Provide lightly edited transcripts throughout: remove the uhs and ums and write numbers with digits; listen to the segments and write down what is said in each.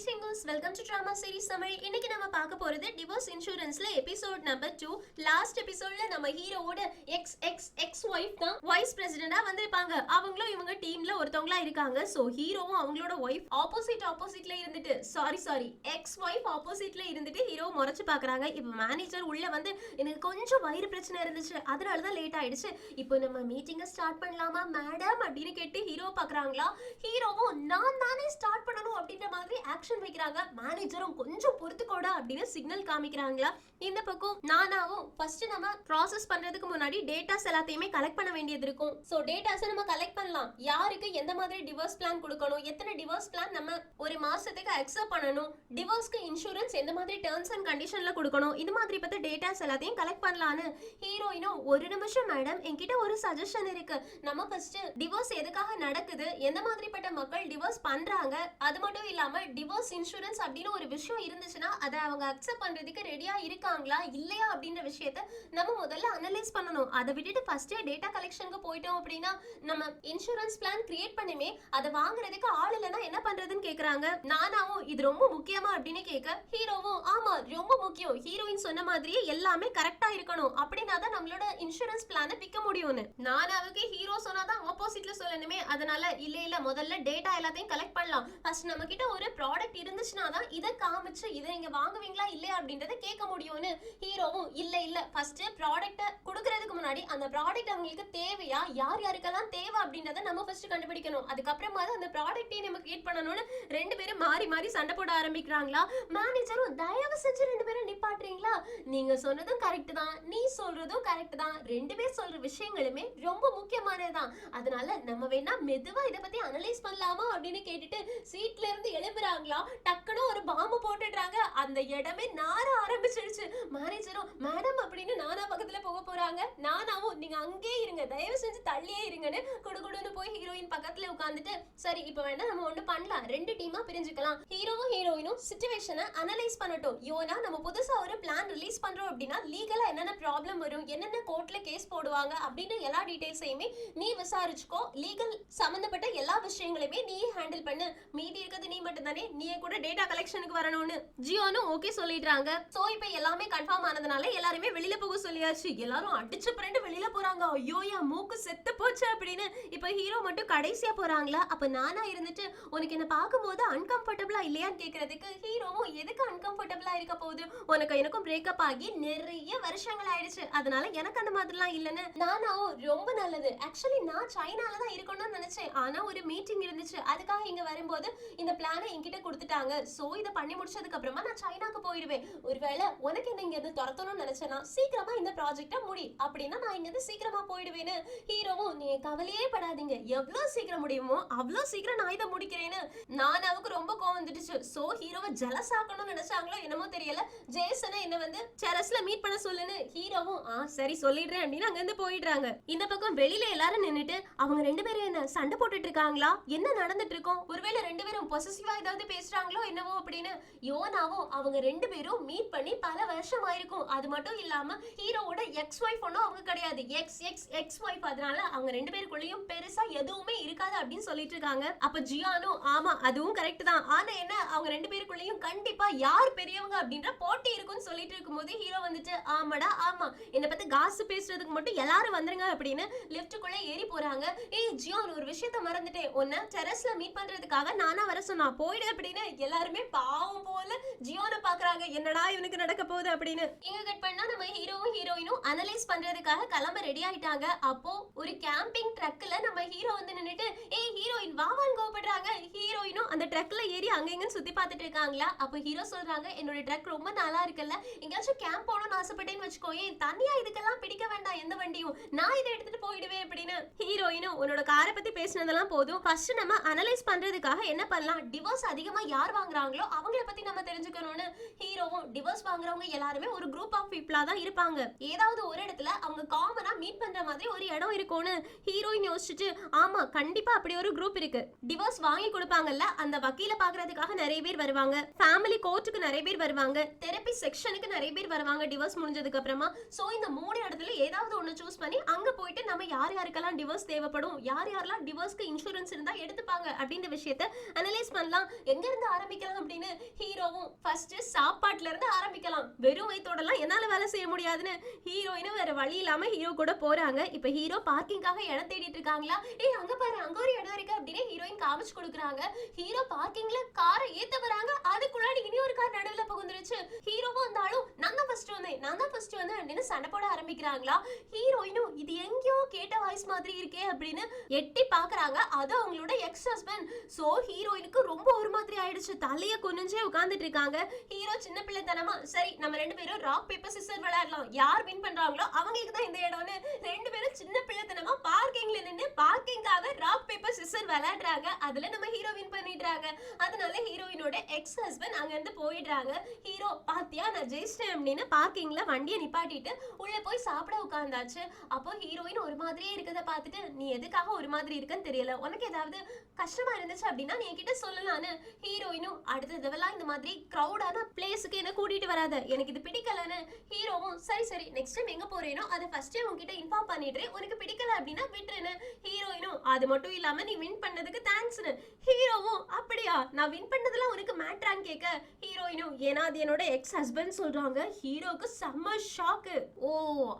Singers welcome to drama series Tamil. இன்னைக்கு நம்ம பார்க்க போறது டிவோர்ஸ் இன்சூரன்ஸ்ல எபிசோட் நம்பர் 2. லாஸ்ட் எபிசோட்ல நம்ம ஹீரோவோட எக்ஸ் எக்ஸ் எக்ஸ் ஒய்ஃப் தான் வைஸ் பிரசிடென்டா வந்திருப்பாங்க. அவங்களும் இவங்க டீம்ல ஒருத்தவங்களா இருக்காங்க. சோ ஹீரோவும் அவங்களோட ஒய்ஃப் ஆப்போசிட்ல இருந்துட்டு சாரி எக்ஸ் ஒய்ஃப் ஆப்போசிட்ல இருந்துட்டு ஹீரோ முறைச்சு பாக்குறாங்க. இப்போ மேனேஜர் உள்ள வந்து எனக்கு கொஞ்சம் வயிறு பிரச்சனை இருந்துச்சு, அதனாலதான் லேட் ஆயிடுச்சு, இப்போ நம்ம மீட்டிங்க ஸ்டார்ட் பண்ணலாமா மேடம் அப்படின்னு கேட்டு ஹீரோ பாக்குறாங்களா. ஹீரோவும் நான் தானே ஸ்டார்ட் பண்ணணும் அப்படின்ற மாதிரி ஆக்ஷன் வைக்கிறாங்க. மேனேஜரும் கொஞ்சம் பொறுத்துக்கோடா அப்படின்னு சிக்னல் காமிக்கிறாங்களா. இந்த பக்கம் நானாவும் ஃபர்ஸ்ட் நம்ம ப்ராசஸ் பண்றதுக்கு முன்னாடி டேட்டாஸ் எல்லாத்தையுமே கலெக்ட் பண்ண வேண்டியது இருக்கும். சோ டேட்டாஸ் நம்ம கலெக்ட் பண்ணலாம். யாருக்கு எந்த மாதிரி டிவோர்ஸ் பிளான் கொடுக்கணும், எத்தனை டிவோர்ஸ் பிளான் நம்ம ஒரு மாசத்துக்கு அக்செப்ட் பண்ணணும், டிவோர்ஸ்க்கு இன்சூரன்ஸ் எந்த மாதிரி டர்ம்ஸ் அண்ட் கண்டிஷன்ல கொடுக்கணும், இந்த மாதிரி பத்த டேட்டாஸ் எல்லாத்தையும் கலெக்ட் பண்ணலான்னு ஹீரோயினும் ஒரு நிமிஷம் மேடம் என்கிட்ட ஒரு சஜஷன் இருக்கு. நம்ம ஃபர்ஸ்ட் டிவோர்ஸ் எதுக்காக நடக்குது, எந்த மாதிரிப்பட்ட மக்கள் டிவோர்ஸ் பண்றாங்க, அது மட்டும் இல்லாம டிவோர்ஸ் இன்சூரன்ஸ் அப்படின்னு ஒரு விஷயம் இருந்துச்சுன்னா அதை அவங்க அக்செப்ட் பண்றதுக்கு ரெடியா இருக்காங்களா இல்லையா அப்படின்ற விஷயத்தை நம்ம முதல்ல அனலைஸ் பண்ணணும். அதை விட்டுட்டு ஃபர்ஸ்டே டேட்டா கலெக்ஷனுக்கு போயிட்டோம் அப்படின்னா நம்ம இன்சூரன்ஸ் பிளான் கிரியேட் பண்ணுமே அதை வாங்குறதுக்கு ஆள் இல்லைன்னா என்ன பண்றதுன்னு கேக்குறாங்க. நானாவும் இது ரொம்ப முக்கியமா அப்படின்னு கேட்க ஹீரோவும் ஆமா ரொம்ப முக்கியம், ஹீரோயின் சொன்ன மாதிரியே எல்லாமே கரெக்டா இருக்கணும் அப்படின்னா தான் நம்மளோட இன்சூரன்ஸ் பிளானை பிக்க முடியும்னு. நானாவுக்கு ஹீரோ சொன்னாதான் ஆப்போசிட்ல சொல்லணுமே, அதனால இல்ல முதல்ல டேட்டா எல்லாத்தையும் கலெக்ட் பண்ணலாம். ஃபர்ஸ்ட் நம்ம கிட்ட ஒரு ப்ராடக்ட் இருந்துச்சுன்னா தான் இதை காமிச்சு இதை நீங்க வாங்குவீங்களா இல்லையா அப்படின்றத கேட்க முடியும்னு ஹீரோவும் இல்ல ஃபர்ஸ்ட் ப்ராடக்ட்டை கொடுக்கறதுக்கு முன்னாடி அந்த ப்ராடக்ட் அவங்களுக்கு தேவையா, யார் யாருக்கெல்லாம் தேவை அப்படின்றத நம்ம ஃபர்ஸ்ட் கண்டுபிடிக்கணும். அதுக்கப்புறமா தான் அந்த ப்ராடக்ட்டையும் நம்ம கிரியேட் பண்ணணும்னு ரெண்டு பேரும் மாறி சண்டை போட ஆரம்பிக்கிறாங்களா. மேனேஜரும் தயவு செஞ்சு ரெண்டு பேரும் நிப்பாட்டுறீங்களா, நீங்க சொன்னதும் கரெக்ட் தான், நீ சொல்றதும் கரெக்ட் தான், ரெண்டு பேர் சொல்ற விஷயங்களுமே ரொம்ப முக்கியமானதுதான், அதனால நம்ம வேணா மெதுவா இதை பத்தி அனலைஸ் பண்ணலாமா அப்படின்னு கேட்டுட்டு சீட்ல இருந்து எழுப்புறாங்களா. டக்குனு ஒரு பாம்பு போட்டுடுறாங்க. அந்த இடமே நார ஆரம்பிச்சிடுச்சு. மேனேஜரும் மேடம் அப்படின்னு நானா பக்கத்துல போக போறாங்க. நானாவும் நீங்க அங்கே இருங்க, தயவு செஞ்சு தள்ளியே இருங்கன்னு குடுகுடுன்னு போய் ஹீரோயின் பக்கத்துல உட்கார்ந்துட்டு சரி இப்போ வேணா நம்ம ஒண்ணு பண்ணலாம், ரெண்டு டீமா பிரிஞ்சுக்கலாம், ஹீரோவும் ஹீரோயினும் சிச்சுவேஷனை அனலைஸ் பண்ணட்டும். யோனா நம்ம புதுசா ஒரு பிளான் ரிலீஸ் பண்றோம் அப்படின்னா லீகலா என்னென்ன ப்ராப்ளம் வரும், என்னென்ன கோர்ட்ல கேஸ் போடுவாங்க அப்படின்னு எல்லா டீடைல்ஸையுமே நீ விசாரிச்சுக்கோ, லீகல் சம்பந்தப்பட்ட எல்லா விஷயங்களையுமே நீ ஹேண்டில் பண்ணு, மீதி இருக்கிறது நீ மட்டும் தானே, நீ கூட டேட்டா கலெக்ஷனுக்கு வரணும்னு ஜியோனும் ஓகே சொல்லிடுறாங்க. சோ இப்போ எல்லாமே கன்ஃபார்ம் ஆனதுனால எல்லாருமே வெளியில போக சொல்லியாச்சு. எல்லாரும் அடிச்சு பிரண்டு வெளியில போறாங்க. ஐயோயா மூக்கு செத்து போச்சு அப்படின்னு. இப்போ ஹீரோ மட்டும் கடைசியா போறாங்களா. அப்ப நானா இருந்துட்டு உனக்கு என்ன பார்க்கும்போது அன்கம்ஃபர்டபிளா இல்லையான்னு கேக்குறதுக்கு ஹீரோவும் எதுக்கு அன்கம்ஃபர்டபிளா இருக்க போகுது, உனக்கு எனக்கும் பிரேக்கப் ஆகி நிறைய வருஷங்கள் ஆயிடுச்சு, அதனால எனக்கு அந்த மாதிரிலாம் இல்லைன்னு. நானாவும் ரொம்ப நல்லது, ஆக்சுவலி நான் சைனால தான் இருக்கணும்னு நினைச்சேன், ஆனா ஒரு மீட்டிங் இருந்துச்சு, அதுக்காக இங்க வரும்போது இந்த பிளானை என்கிட்ட கொடுத்துட்டாங்க. சோ இதை பண்ணி முடிச்சதுக்கு அப்புறமா நான் சைனாக்கு போயிடுவேன். ஒருவேளை உனக்கு என்ன இங்க இருந்து துரத்தணும்னு நினைச்சேனா சீக்கிரமா இந்த ப்ராஜெக்ட முடி அப்படின்னா நான் இங்க இருந்து சீக்கிரமா போயிடுவேன்னு. ஹீரோவும் நீ கவலையே படாதீங்க, எவ்வளவு சீக்கிரம் முடியுமோ அவ்வளவு சீக்கிரம் நான் இதை முடிக்கிறேன்னு. நானாவுக்கு ரொம்ப கோவம் வந்துடுச்சு. சோ ஹீரோவை ஜெலஸ் ஆக்கணும்னு நினைச்சாங்களோ என்னமோ தெரியல, ஜேசனை என்ன வந்து டெரஸ்ல மீட் பண்ண சொல்லுன்னு ஹீரோவும் சரி சொல்லிடுறேன் அப்படின்னு அங்க இருந்து போயிடுறாங்க. இந்த பக்கம் வெளியில எல்லாரும் நின்னுட்டு அவங்க ரெண்டு பேரும் என்ன சண்டை போட்டுட்டு இருக்காங்களா, என்ன நடந்துட்டு இருக்கோம், ஒருவேளை ரெண்டு பேரும் பொசசிவா ஏதாவது பேசுறாங்களோ என்னவோ அப்படின்னு. யோனாவும் அவங்க ரெண்டு பேரும் மீட் பண்ணி பல வருஷம் ஆயிருக்கும், அது மட்டும் இல்லாம ஹீரோவோட எக்ஸ் ஒய்ஃப் ஒன்னும் அவங்க கிடையாது, எக்ஸ் எக்ஸ் எக்ஸ் ஒய்ஃப், அதனால அவங்க ரெண்டு பேருக்குள்ளேயும் பெருசா எதுவுமே இருக்காது அப்படின்னு சொல்லிட்டு இருக்காங்க. அப்ப ஜியானும் ஆமா அதுவும் கரெக்ட் தான், ஆனா என்ன அவங்க ரெண்டு பேருக்குள்ளேயும் கண்டிப்பா யார் பெரியவங்க அப்படின்ற போட்டி இருக்குன்னு சொல்லிட்டு இருக்கும்போது ஹீரோ வந்துட்டு ஆமாடா ஆமா என்ன பத்தி காசு பேசுறதுக்கு மட்டும் எல்லாரும் வந்துருங்க அப்படின்னு லிஃப்ட்டுக்குள்ள ஏறி போறாங்க. ஏய் ஜியான் ஒரு விஷயத்த மறந்துட்டேன், உன்னை டெரஸ்ல மீட் பண்றதுக்காக நானா வர சொன்னா போயிடு அப்படின்னு எல்லாருமே பாவம் போல ஜியோனை பாக்குறாங்க, என்னடா இவனுக்கு நடக்க போகுது அப்படின்னு. இங்க கட் பண்ணா நம்ம ஹீரோவும் ஹீரோயினும் அனலைஸ் பண்றதுக்காக கிளம்ப ரெடி ஆயிட்டாங்க. அப்போ ஒரு கேம்பிங் ட்ரக்ல நம்ம ஹீரோ வந்து நின்னுட்டு ஏய் ஹீரோயின் வாவான்னு கோபப்படுறாங்க. ஹீரோயினும் அந்த ட்ரக்ல ஏறி அங்க இங்கன்னு சுத்தி பார்த்துட்டு இருக்காங்களா. அப்போ ஹீரோ சொல்றாங்க என்னோட ட்ரக் ரொம்ப நல்லா இருக்குல்ல, எங்கேயாச்சும் கேம்ப் போகணும்னு ஆசைப்பட்டேன்னு வச்சுக்கோயே, தனியா இதுக்கெல்லாம் பிடிக்க வேண்டாம் எந்த வண்டியும், நான் இதை எடுத்துட்டு போயிடுவேன் அப்படின்னு. ஹீரோயினும் உன்னோட காரை பத்தி பேசினதெல்லாம் போதும், ஃபர்ஸ்ட் நம்ம அனலைஸ் பண்றதுக்காக என்ன பண்ணலாம், டிவோர்ஸ் அதிகமா யார் வாங்குறாங்களோ அவங்கள பத்தி நம்ம தெரிஞ்சுக்கணும்னு. ஹீரோவும் டிவோர்ஸ் வாங்குறவங்க எல்லாருமே ஒரு குரூப் ஆஃப் பீப்புளா தான் இருப்பாங்க, ஏதாவது ஒரு இடத்துல அவங்க காமனா மீட் பண்ற மாதிரி ஒரு இடம் இருக்கும்னு ஹீரோயின் யோசிச்சுட்டு ஆமா கண்டிப்பா அப்படி ஒரு குரூப் இருக்கு, டிவோர்ஸ் வாங்கி கொடுப்பாங்கல்ல அந்த வக்கீல பாக்குறதுக்காக நிறைய பேர் வருவாங்க, ஃபேமிலி கோர்ட்டுக்கு நிறைய பேர் வருவாங்க, தெரப்பி செக்ஷனுக்கு நிறைய பேர் வருவாங்க டிவோர்ஸ் முடிஞ்சதுக்கு அப்புறமா. சோ இந்த 3 இடத்துல ஏதாவது ஒண்ணு சூஸ் பண்ணி அங்க போயிட்டு நம்ம யார் யாருக்கெல்லாம் டிவோர்ஸ் தேவைப்படும், யார் யாரெல்லாம் டிவோர்ஸ்க்கு இன்சூரன்ஸ் இருந்தா எடுத்துப்பாங்க அப்படின்ற விஷயத்தை அனலைஸ் பண்ணலாம். எங்க இருந்து ஆரம்பிக்கலாம் அப்படின்னு ஹீரோவும் ஃபர்ஸ்ட் சாப்பாட்டுல இருந்து ஆரம்பிக்கலாம். வெறும் வயித்தோடலாம் என்னால வேலை செய்ய முடியாதுன்னு ஹீரோயினும் வேற வழி இல்லாம ஹீரோ கூட போறாங்க. இப்ப ஹீரோ பார்க்கிங்காக இடம் தேடிட்டு இருக்காங்களா, ஏய் அங்க பாரு அங்க ஒரு இடம் இருக்கு அப்படின்னு ஹீரோயின் காமிச்சு கொடுக்குறாங்க. ஹீரோ பார்க்கிங்ல காரை ஏத்த வராங்க, அதுக்குள்ளாடி இனி ஒரு கார் நடுவுல புகுந்துருச்சு. ஹீரோவும் அந்த ஆளும் நான் தான் ஃபர்ஸ்ட் வந்தேன் அப்படின்னு சண்டை போட ஆரம்பிக்கிறாங்களா. ஹீரோயினும் இது எங்கேயோ கேட்ட வாய்ஸ் மாதிரி இருக்கே அப்படின்னு எட்டி பாக்குறாங்க. அது அவங்களோட எக்ஸ் ஹஸ்பண்ட். சோ ஹீரோயினுக்கு ரொம்ப ஒரு மாதிரி ஆயிடுச்சு, தலைய குனிஞ்சே உட்கார்ந்துட்டு இருக்காங்க. ஹீரோ சின்ன பிள்ளைத்தனமா சரி நம்ம 2 பேரும் ராக் பேப்பர் சிசர் விளையாடலாம், யார் வின் பண்றாங்களோ அவங்களுக்கு தான் இந்த இடம்னு 2 பேரும் சின்ன பிள்ளைத்தனமா பார்க்கிங்ல நின்னு பார்க்கிங்காக ராக் பேப்பர் சிசர் விளையாடுறாங்க. அதுல நம்ம ஹீரோ வின் பண்ணிடுறாங்க. அதனால ஹீரோயினோட எக்ஸ் ஹஸ்பண்ட் அங்க இருந்து போயிடுறாங்க. ஹீரோ பாத்தியா நான் ஜெயிச்சிட்டேன் அப்படின்னு பார்க்கிங்ல வண்டியை நிப்பாட்டிட்டு உள்ள போய் சாப்பிட உட்கார்ந்தாச்சு. அப்போ ஹீரோயின் ஒரு மாதிரியே இருக்கத பார்த்துட்டு நீ எதுக்காக ஒரு மாதிரி இருக்குன்னு தெரியல, உனக்கு ஏதாவது கஷ்டமா இருந்துச்சு அப்படின்னா நீ என்கிட்ட சொல்லலான்னு ஹீரோயினும் அடுத்த தடவைலாம் இந்த மாதிரி கிரௌடான பிளேஸுக்கு என்ன கூட்டிட்டு வராத, எனக்கு இது பிடிக்கலன்னு ஹீரோவும் சரி நெக்ஸ்ட் டைம் எங்க போறேனோ அதை ஃபர்ஸ்ட் டைம் உன்கிட்ட இன்ஃபார்ம் பண்ணிடுறேன், உனக்கு பிடிக்கல அப்படின்னா விட்டுருன்னு ஹீரோயினும் அது மட்டும் இல்லாம நீ வின் பண்ணதுக்கு தேங்க்ஸ்னு ஹீரோவும் அப்படியா நான் வின் பண்ணதெல்லாம் உனக்கு மேட்ரான்னு கேட்க ஹீரோயினும் ஏன்னா அது என்னோட எக்ஸ் ஹஸ்பண்ட் சொல்றாங்க. ஹீரோக்கு செம்ம ஷாக்கு. ஓ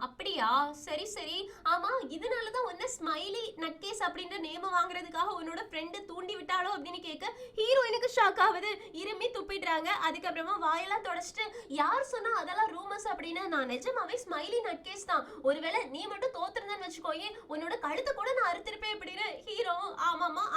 அப்படியா சரி ஆமா இதனாலதான் உன்ன ஸ்மைலி நட்கேஸ் அப்படின்ற நேம வாங்குறதுக்காக உன்னோட ஃப்ரெண்ட் தூண்டி விட்டாளோ அப்படின்னு கேட்க ஹீரோயினுக்கு ஷாக் ஆகுது, இருமி துப்பிடுறாங்க. அதுக்கப்புறமா வாயெல்லாம் தொடச்சிட்டு யார் சொன்னா அதெல்லாம் ரூமர்ஸ் அப்படின்னு நான் நிஜமாவே ஸ்மைலி நட்கேஸ் தான், ஒருவேளை நீ மட்டும் தோத்துருந்தான்னு வச்சுக்கோயே உன்னோட கழுத்தை கூட நான் அறுத்திருப்பேன் அப்படின்னு ஹீரோவும்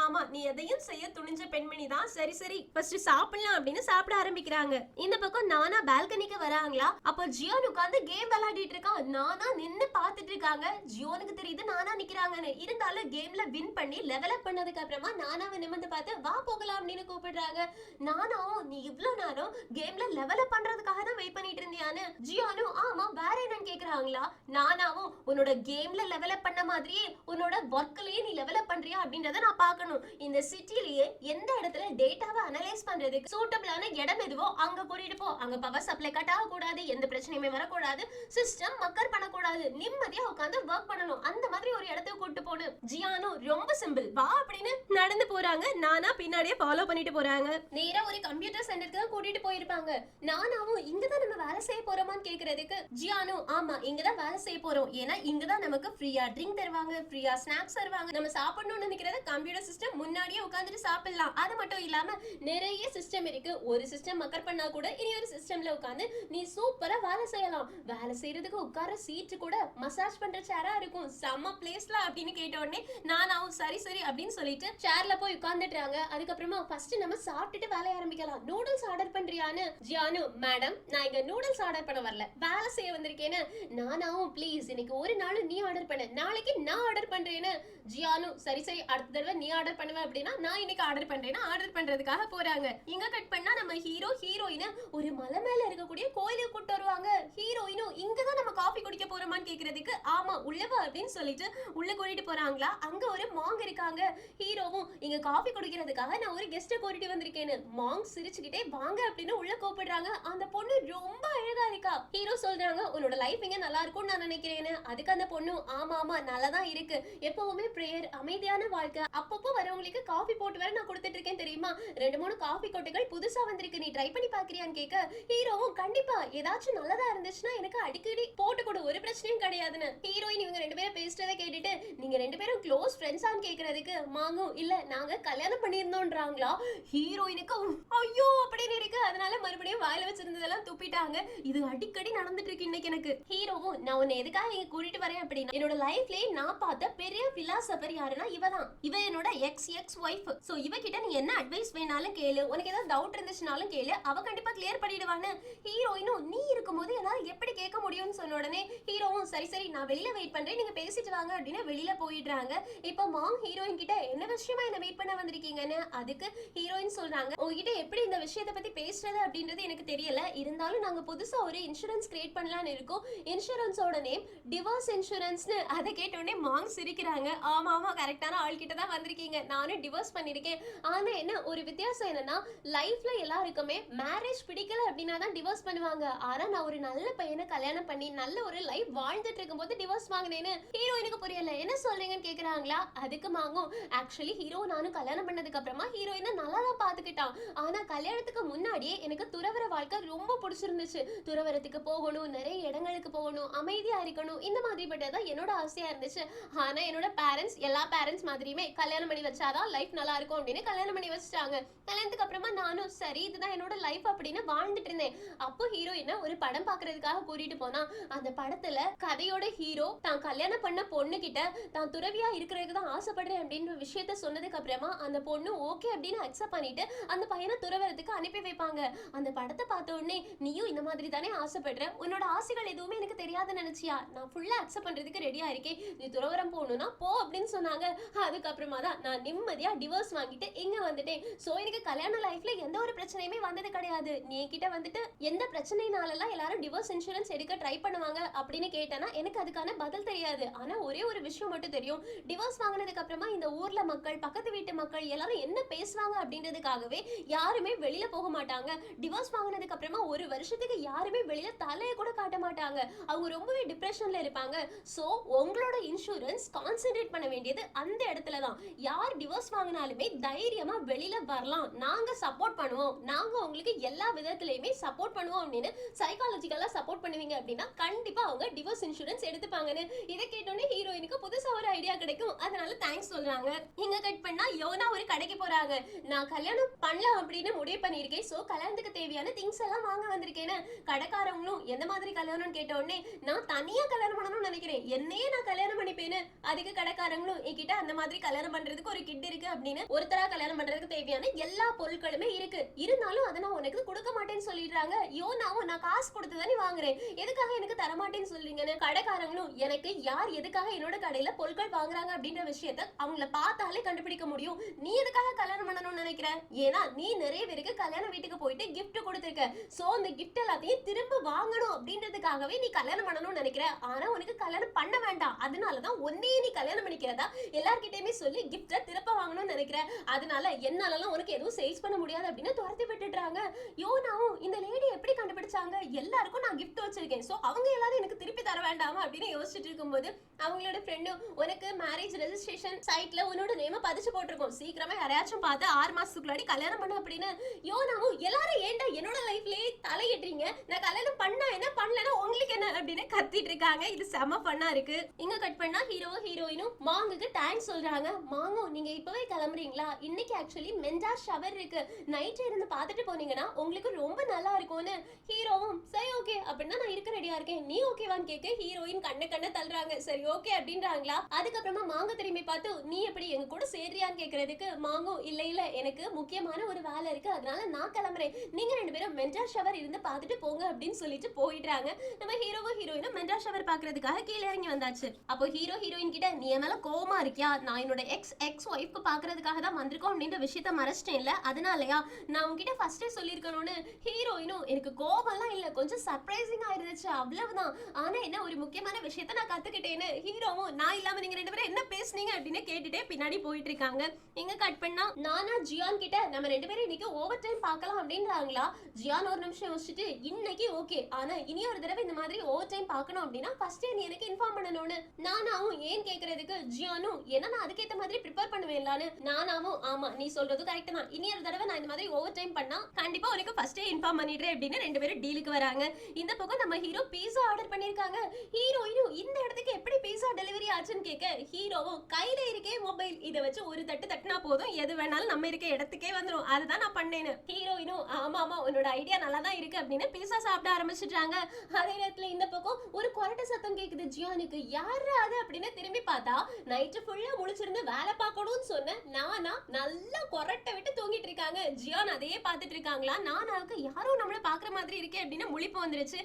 ஆமா நீ எதையும் செய்ய துணிஞ்ச பெண்மணி தான், சரி ஃபர்ஸ்ட் சாப்பிடலாம் அப்படின்னு சாப்பிட ஆரம்பிக்கிறாங்க. இந்த பக்கம் நானா பால்கனிக்கு வராங்களா. அப்போ ஜியோன் உட்கார்ந்து கேம் விளையாடிட்டு இருக்கான். நானா நின்னு பாத்துட்டு இருக்காங்க. ஜியோனுக்கு தெரியுது நானா நிக்கிறாங்கன்னு, இருந்தாலும் கேம்ல வின் பண்ணி லெவல் அப் பண்ணதுக்கு அப்புறமா நானாவை நிமிர்ந்து பார்த்து வா போகலாம் அப்படின்னு கூப்பிடுறாங்க. நானாவும் நீ இவ்வளவு நேரம் கேம்ல லெவல் அப் பண்றதுக்காக தான் வெயிட் பண்ணிட்டு இருந்தியான்னு ஜியோனும் ஆமா வேற என்னன்னு கேக்குறாங்களா. நானாவும் உன்னோட கேம்ல லெவல் அப் பண்ண மாதிரியே உன்னோட ஒர்க்லயே நீ லெவல் அப் பண்றியா அப்படின்றத நான் பார்க்கணும். இந்த சிட்டிலேயே எந்த இடத்துல டேட்டாவை அனலைஸ் பண்றதுக்கு சூட்டபிளான இடம் எதுவோ அங்க கூட்டிட்டு போ. அங்க பவர் சப்ளை கட் ஆக கூடாது, எந்த பிரச்சனையுமே வரக்கூடாது, சிஸ்டம் மக்கர் பண்ணக்கூடாது, நிம்மதியா உட்கார்ந்து ஒர்க் பண்ணணும், அந்த மாதிரி ஒரு இடத்துக்கு கூட்டிட்டு போடு. ஜியானு ரொம்ப சிம்பிள் வா அப்படின்னு நடந்து போறாங்க. நானா பின்னாடியே ஃபாலோ பண்ணிட்டு போறாங்க. நேரா ஒரு கம்ப்யூட்டர் சென்டருக்கு தான் கூட்டிட்டு போயிருப்பாங்க. நானாவும் இங்கதான் நம்ம வேலை செய்ய போறோமான்னு கேக்குறதுக்கு ஜியானு ஆமா இங்கதான் வேலை செய்ய போறோம், ஏன்னா இங்கதான் நமக்கு ஃப்ரீயா ட்ரிங்க் தருவாங்க, ஃப்ரீயா ஸ்நாக்ஸ் தருவாங்க, நம்ம சாப்பிடணும்னு நினைக்கிறத கம்ப்யூட்டர் சிஸ்டம் முன்னாடியே உட்கார்ந்துட்டு சாப்பிடலாம். அது மட்டும் இல்லாம நிறைய சிஸ்டம் இருக்கு, ஒரு சிஸ்டம் மக்கர் பண்ணா கூட இனி ஒரு சிஸ்டம்ல உட்கார்ந்து நீ சூப்பரா வேலை செய்யலாம், வேலை செய்யறதுக்கு உட்கார சீட் கூட மசாஜ் பண்ற சேரா இருக்கும், செம்ம பிளேஸ்ல அப்படின்னு கேட்ட உடனே நானாவும் சரி அப்படின்னு சொல்லிட்டு சேர்ல போய் உட்கார்ந்துட்டாங்க. அதுக்கப்புறமா ஃபர்ஸ்ட் நம்ம சாப்பிட்டுட்டு வேலைய ஆரம்பிக்கலாம், நூடுல்ஸ் ஆர்டர் பண்றியான்னு ஜியானு மேடம் நான் இங்க நூடுல்ஸ் ஆர்டர் பண்ண வரல வேலை செய்ய வந்திருக்கேன்னு. நானாவும் ப்ளீஸ் இன்னைக்கு ஒரு நாள் நீ ஆர்டர் பண்ண, நாளைக்கு நான் ஆர்டர் பண்றேன்னு. ஜியானு சரி அடுத்த தடவை நீ ஆர்டர் பண்ணுவேன் அப்படின்னா நான் இன்னைக்கு ஆர்டர் பண்றேன்னா ஆர்டர் பண்றதுக்காக போறாங்க. இங்க கட் பண்ணா நம்ம ஹீரோ ஹீரோயின் ஒரு மலை மேல இருக்கக்கூடிய கோயிலுக்கு கூட்டு வருவாங்க. ஹீரோயினும் இங்கதான் நம்ம காஃபி குடிக்க போறோமான்னு கேக்குறதுக்கு ஆமா உள்ளவா அப்படின்னு சொல்லிட்டு உள்ள கூட்டிட்டு போறாங்களா. அங்க ஒரு மாங் இருக்காங்க. ஹீரோவும் இங்க காஃபி குடிக்கிறதுக்காக நான் ஒரு கெஸ்ட கூட்டிட்டு வந்திருக்கேன்னு. மாங் சிரிச்சுக்கிட்டே வாங்க அப்படின்னு உள்ள கூப்பிடுறாங்க. அந்த பொண்ணு ரொம்ப அழகா இருக்கா. ஹீரோ சொல்றாங்க உன்னோட லைஃப் இங்க நல்லா இருக்கும்னு நான் நினைக்கிறேன்னு. அதுக்கு அந்த பொண்ணு ஆமா நல்லாதான் இருக்கு, எப்பவுமே பிரேயர் அமைதியான வாழ்க்கை, அப்பப்போ வரவங்களுக்கு காஃபி போட்டு வர நான் கொடுத்துட்டு இருக்கேன் தெரியுமா, 2-3 காஃபி கொட்டைகள் புதுசா வந்திருக்கு, நீ ட்ரை பண்ணி பாக்குறியான்னு கேட்க ஹீரோவும் கண்டிப்பா ஏதாச்சும் நல்லதா இருந்துச்சுன்னா எனக்கு அடிக்கடி போட்டு கொடு, ஒரு பிரச்சனையும் கிடையாதுன்னு. ஹீரோயின் இவங்க 2 பேரும் பேசுறதை கேட்டுட்டு நீங்க 2 பேரும் க்ளோஸ் ஃப்ரெண்ட்ஸான்னு கேக்குறதுக்கு மாங்கும் இல்ல நாங்க கல்யாணம் பண்ணிருந்தோம்ன்றாங்களா. ஹீரோயினுக்கு ஐயோ அப்படின்னு இருக்கு. அதனால மறுபடியும் வாயில வச்சிருந்ததெல்லாம் துப்பிட்டாங்க. இது அடிக்கடி நடந்துட்டு இருக்கு இன்னைக்கு எனக்கு. ஹீரோவும் நான் உன்னை எதுக்காக இங்க கூட்டிட்டு வரேன் அப்படின்னா என்னோட லைஃப்லயே நான் பார்த்த பெரிய பிலாசபர் யாருன்னா இவதான், இவ என்னோட எக்ஸ் வைஃப். சோ இவகிட்ட நீ என்ன அட்வைஸ் வேணாலும் கேளு, உனக்கு ஏதாவது டவுட் இருந்துச்சுனாலும் கேளு, அவ கண்டிப்பா கிளியர் பண்ணிடுவான்னு. ஹீரோயினும் நீ இருக்கும்போது என்னால எப்படி கேட்க முடியும்னு சொன்ன உடனே ஹீரோவும் சரி நான் வெளியில வெயிட் பண்றேன், நீங்க பேசிட்டு வாங்க அப்படின்னு வெளியில போயிடுறாங்க. இப்போ மாம் ஹீரோயின் கிட்ட என்ன விஷயமா என்ன வெயிட் பண்ண வந்திருக்கீங்கன்னு. அதுக்கு ஹீரோயின் அப்படின்னு சொல்றாங்க. உங்ககிட்ட எப்படி இந்த விஷயத்தை பத்தி பேசுறது அப்படின்றது எனக்கு தெரியல, இருந்தாலும் நாங்க புதுசா ஒரு இன்சூரன்ஸ் கிரியேட் பண்ணலாம்னு இருக்கோம். இன்சூரன்ஸோட நேம் டிவோர்ஸ் இன்சூரன்ஸ்னு. அதை கேட்ட உடனே மாங் சிரிக்கிறாங்க. ஆமா ஆமா, கரெக்டான ஆள் கிட்ட தான் வந்திருக்கீங்க, நானும் டிவோர்ஸ் பண்ணிருக்கேன். ஆனா என்ன ஒரு வித்தியாசம் என்னன்னா, லைஃப்ல எல்லாருக்குமே மேரேஜ் பிடிக்கல அப்படின்னா தான் டிவோர்ஸ் பண்ணுவாங்க. ஆனா நான் ஒரு நல்ல பையனை கல்யாணம் பண்ணி நல்ல ஒரு லைஃப் வாழ்ந்துட்டு இருக்கும்போது டிவோர்ஸ் வாங்கினேன்னு ஹீரோயினுக்கு புரியல. என்ன சொல்றீங்கன்னு கேக்குறாங்களா? அதுக்கு மாங்கும், ஆக்சுவலி ஹீரோ நானும் கல்யாணம் பண்ணதுக்கு அப்புறமா ஹீரோயினை நல்லா தான் பாத்துக்கிட்டான். ஆனா கல்யாணத்துக்கு முன்னாடியே எனக்கு துறவர வாழ்க்கை ரொம்ப பிடிச்சிருந்துச்சு. துறவரத்துக்கு போகணும், நிறைய இடங்களுக்கு போகணும், அமைதியா இருக்கணும், இந்த மாதிரி பட்டதான் என்னோட ஆசையா இருந்துச்சு. ஆனா என்னோட பேரண்ட்ஸ் எல்லா பேரண்ட்ஸ் மாதிரியுமே கல்யாணம் பண்ணி வச்சாதான் லைஃப் நல்லா இருக்கும் அப்படின்னு கல்யாணம் பண்ணி வச்சுட்டாங்க. கல்யாணத்துக்கு அப்புறமா நானும் சரி இதுதான் என்னோட லைஃப் அப்படின்னு வாழ்ந்துட்டு இருந்தேன். அப்போ ஹீரோயினை ஒரு படம் பாக்குறதுக்காக கூட்டிட்டு போனா, அந்த படத்துல கதையோட ஹீரோ தான் கல்யாணம் பண்ண பொண்ணு கிட்ட தான் துறவியா இருக்கிறதுக்கு தான் ஆசைப்படுறேன் அப்படின்ற விஷயத்த சொன்னதுக்கு அப்புறமா அந்த பொண்ணு ஓகே அப்படின்னு அக்செப்ட் பண்ணிட்டு அந்த பையனை துறவரத்துக்கு அனுப்பி வைப்பாங்க. அந்த படத்தை பார்த்த உடனே நீயும் இந்த மாதிரி தானே ஆசைப்படுற, உன்னோட ஆசைகள் எதுவுமே எனக்கு தெரியாதுன்னு நினைச்சியா, நான் ஃபுல்லா அக்செப்ட் பண்றதுக்கு ரெடியா இருக்கேன், நீ துறவரம் போகணும்னா போ அப்படின்னு சொன்னாங்க. அதுக்கப்புறமா தான் நான் நிம்மதியா டிவோர்ஸ் வாங்கிட்டு இங்க வந்துட்டேன். சோ எனக்கு கல்யாண லைஃப்ல எந்த ஒரு பிரச்சனையுமே வந்தது கிடையாது. நீ கிட்ட வந்துட்டு எந்த பிரச்சனைனாலலாம் எல்லாரும் டிவோர்ஸ் இன்சூரன்ஸ் எடுக்க ட்ரை பண்ணுவாங்க அப்படின்னு கேட்டேன்னா எனக்கு அதுக்கான பதில் தெரியாது. ஆனா ஒரே ஒரு விஷயம் மட்டும் தெரியும், டிவோர்ஸ் வாங்கினதுக்கு அப்புறமா இந்த ஊர்ல மக்கள், பக்கத்து வீட்டு மக்கள் எல்லாரும் என்ன பேசுவாங்க அப்படின்றதுக்காகவே யாருமே வெளியில போக மாட்டாங்க. டிவோர்ஸ் வாங்கினதுக்கு அப்புறமா ஒரு வருஷத்துக்கு யாருமே வெளியில தலையை கூட காட்ட மாட்டாங்க. அவங்க ரொம்பவே டிப்ரெஷன்ல இருப்பாங்க. சோ உங்களோட இன்சூரன்ஸ் கான்சென்ட்ரேட் பண்ண வேண்டியது அந்த இடத்துல தான். யார் டிவோர்ஸ் வாங்கினாலுமே தைரியமா வெளியில வரலாம், நாங்க சப்போர்ட் பண்ணுவோம், நாங்க உங்களுக்கு எல்லா விதத்திலயுமே சப்போர்ட் பண்ணுவோம் அப்படின்னு சைக்காலஜிக்கலா சப்போர்ட் பண்ணுவீங்க அப்படின்னா கண்டிப்பா அவங்க டிவோர்ஸ் இன்சூரன்ஸ் எடுத்துப்பாங்கன்னு. இதை கேட்டோன்னே ஹீரோயினுக்கு புதுசா ஒரு ஐடியா கிடைக்கும். அதனால தேங்க்ஸ் சொல்றாங்க. இங்க கட் பண்ணா யோனா ஒரு கடைக்கு போறாங்க. நான் கல்யாணம் பண்ணலாம் அப்படின்னு முடிவு பண்ணிருக்கேன், சோ கல்யாணத்துக்கு தேவையான திங்ஸ் எல்லாம் வாங்க வந்திருக்கேன்னு. கடைக்காரங்களும் எந்த மாதிரி கல்யாணம் கேட்ட உடனே நான் தனியா கல்யாணம் பண்ணணும்னு நினைக்கிறேன், என்னையே நான் கல்யாணம் பண்ணிப்பேன்னு. அதுக்கு கடைக்காரங்களும் என்கிட்ட அந்த மாதிரி கல்யாணம் பண்றதுக்கு ஒரு கிட் இருக்கு அப்படின்னு ஒருத்தரா கல்யாணம் பண்றதுக்கு தேவையான எல்லா பொருட்களுமே இருக்கு, இருந்தாலும் அதை நான் உனக்கு கொடுக்க மாட்டேன்னு சொல்லிடுறாங்க. யோனாவும் நான் காசு கொடுத்து தானே வாங்குறேன், எதுக்காக எனக்கு தரமாட்டேன்னு சொல்றீங்கன்னு. கடைக்காரங்களும் எனக்கு யார் எதுக்காக என்னோட கடையில பொருட்கள் வாங்குறாங்க அப்படின்ற விஷயத்த அவங்கள பார்த்தாலே கண்டுபிடிக்க முடியும், நீ எதுக்காக கல்யாணம் பண்ணணும்னு நினைக்கிற, ஏன்னா நீ நிறைய பேருக்கு கல்யாண வீட்டுக்கு போயிட்டு கிஃப்ட் கொடுத்திருக்க, சோ அந்த கிஃப்ட் எல்லாத்தையும் திரும்ப வாங்கணும் அப்படின்றதுக்காகவே நீ கல்யாணம் பண்ணணும்னு நினைக்கிற. ஆனா உனக்கு கல்யாணம் பண்ண வேண்டாம், அதனாலதான் ஒன்னே நீ கல்யாணம் பண்ணிக்கிறதா எல்லார்கிட்டயுமே சொல்லி கிஃப்ட திருப்ப வாங்கணும்னு நினைக்கிற, அதனால என்னாலலாம் உனக்கு எதுவும் சேல்ஸ் பண்ண முடியாது அப்படின்னு துரத்தி விட்டுடுறாங்க. யோனாவும் இந்த லேடி எப்படி கண்டுபிடிச்சாங்க, எல்லாருக்கும் நான் கிஃப்ட் வச்சிருக்கேன், சோ அவங்க எல்லாரும் எனக்கு திருப்பி தர வேண்டாமா அப்படின்னு யோசிச்சுட்டு இருக்கும்போது அவங்களோட ஃப்ரெண்டும் உனக்கு மேரேஜ் ரெஜிஸ்ட்ரேஷன் சைட்ல உன்னோட நேம பதிச்சு போட்டிருக்கோம், சீக்கிரமா யாரையாச்சும் பார்த்து 6 மாசத்துக்குள்ளாடி கல்யாணம் பண்ண அப்படின்னு. யோனாவும் எல்லாரும் ஏன்டா என்னோட லைஃப்லயே தலையிடுறீங்க, நான் கல்யாணம் பண்ணா என்ன பண்ணலன்னா உங்களுக்கு என்ன அப்படின்னு கத்திட்டு இருக்காங்க. இது செம ஃபன்னா இருக்கு. இங்க கட் பண்ணா ஹீரோ ஹீரோயினும் மாங்குக்கு தேங்க்ஸ் சொல்றாங்க. மாங்கோ நீங்க இப்பவே கிளம்புறீங்களா, இன்னைக்கு ஆக்சுவலி மென்டார் ஷவர் இருக்கு, நைட் இருந்து பார்த்துட்டு போனீங்கன்னா உங்களுக்கு ரொம்ப நல்லா இருக்கும்னு. ஹீரோவும் சரி ஓகே அப்படின்னா நான் இருக்க ரெடியா இருக்கேன், நீ ஓகேவான்னு கேட்க ஹீரோயின் கண்ண தள்ளுறாங்க. சரி ஓகே அப்படின்றாங்களா. அதுக்கப்புறமா மாங்க திரும்பி பார்த்து நீ எப்படி எங்க கூட சேர்றியான்னு கேக்குறதுக்கு மாங்கோ இல்ல இல்ல எனக்கு முக்கியமான ஒரு வேலை இருக்கு, அதனால நான் கிளம்புறேன், நீங்க 2 பேரும் மென்டார் ஷவர் இருந்து பார்த்துட்டு போங்க அப்படின்னு சொல்லிட்டு போயிடுறாங்க. நம்ம ஹீரோவும் ஹீரோயினும் மென்டார் ஷவர் பாக்குறதுக்காக கீழே இறங்கி வந்தாச்சு. அப்போ ஹீரோ ஹீரோயின் கிட்ட நீ மேல கோவமா இருக்கியா, நான் என்னோட எக்ஸ் ஒய்ஃப்க்கு பாக்குறதுக்காக தான் வந்திருக்கோம் அப்படின்ற விஷயத்த மறைச்சிட்டேன்ல, அதனாலயா நான் உங்ககிட்ட ஃபர்ஸ்டே சொல்லியிருக்கணும்னு. ஹீரோயினும் எனக்கு கோவம்லாம் இல்ல, கொஞ்சம் சர்ப்ரைசிங்கா இருந்துச்சு அவ்வளவுதான், ஆனா என்ன ஒரு முக்கியமான விஷயத்த நான் கத்துக்கிட்டேன்னு. ஹீரோவும் நான் இல்லாம நீங்க 2 பேரும் என்ன பேசுனீங்க அப்படின்னு கேட்டுட்டே பின்னாடி போயிட்டு இருக்காங்க. எங்க கட் பண்ணா நானா ஜியான் கிட்ட நம்ம 2 பேரும் இன்னைக்கு ஓவர் டைம் பார்க்கலாம் அப்படின்றாங்களா. ஜியான் ஒரு நிமிஷம் யோசிச்சுட்டு இன்னைக்கு ஓகே, ஆனா இனி ஒரு தடவை இந்த மாதிரி ஓவர் டைம் பார்க்கணும் அப்படின்னா ஃபர்ஸ்டே நீ எனக்கு இன்ஃபார்ம் பண்ணணும்னு. நானாவும் ஏன் கேக்குறதுக்கு ஜியானும் ஏன்னா நான் அதுக்கேத்த மாதிரி ப்ரிப்பேர் பண்ணுவேன்லான்னு. நானாவும் ஆமா நீ சொல்றது கரெக்ட் தான், இனி ஒரு தடவை நான் இந்த மாதிரி ஓவர் டைம் பண்ணா கண்டிப்பா உனக்கு ஃபர்ஸ்டே இன்ஃபார்ம் பண்ணிடுறேன் அப்படின்னு 2 பேரும் டீலுக்கு வராங்க. இந்த பக்கம் நம்ம ஹீரோ பீஸா ஆர்டர் பண்ணிருக்காங்க. ஹீரோயினும் இந்த இடத்துக்கு எப்படி பீஸா டெலிவரி ஆச்சுன்னு கேட்க ஹீரோவும் கையில இருக்கே மொபைல், இதை வச்சு ஒரு தட்டு தட்டுனா போதும் எது வேணாலும் நம்ம இருக்க இடத்துக்கே வந்துடும், அதுதான் நான் பண்ணேன்னு. ஹீரோயினும் ஆமா ஆமா உன்னோட ஐடியா நல்லா தான் இருக்கு அப்படின்னு பீஸா சாப்பிட ஆரம்பிச்சிட்டாங்க. அதே நேரத்துல இந்த பக்கம் ஒரு கொரட்டை சத்தம் கேக்குது ஜியானுக்கு. யாரு அது அப்படின்னு திரும்பி பார்த்தா நைட்டு ஃபுல்லா முழிச்சிருந்து வேலை பார்க்கணும்னு சொன்ன நானா நல்லா கொரட்டை விட்டு தூங்கிட்டு இருக்காங்க. ஜியான் அதையே பார்த்துட்டு இருக்காங்களா. நானாவுக்கு யாரும் நம்மள பாக்குற மாதிரி இருக்கே அப்படின்னு முழிப்பு வந்துருச்சு.